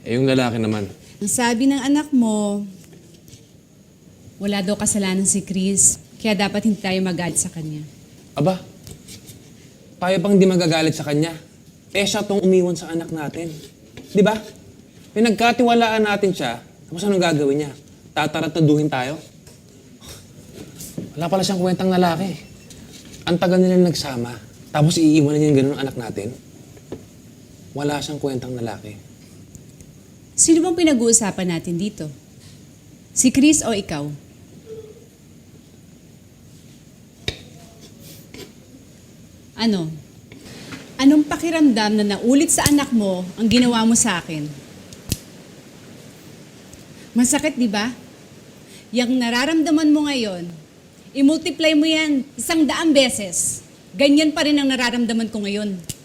Eh, yung lalaki naman. Ang sabi ng anak mo, wala daw kasalanan si Chris, kaya dapat hindi tayo magalit sa kanya. Aba, tayo bang di magagalit sa kanya? Eh, siya tong umiwan sa anak natin. Di ba? Pinagkatiwalaan natin siya, tapos anong gagawin niya? Tatarataduhin tayo? Wala pala siyang kwentang lalaki. Ang tagal nila nagsama, tapos iiwanan niya yung ganun ang anak natin. Wala siyang kwentang lalaki. Sino bang pinag-uusapan natin dito? Si Chris o ikaw? Ano? Anong pakiramdam na naulit sa anak mo ang ginawa mo sa akin? Masakit, di ba? Yang nararamdaman mo ngayon, i-multiply mo yan 100 beses. Ganyan pa rin ang nararamdaman ko ngayon.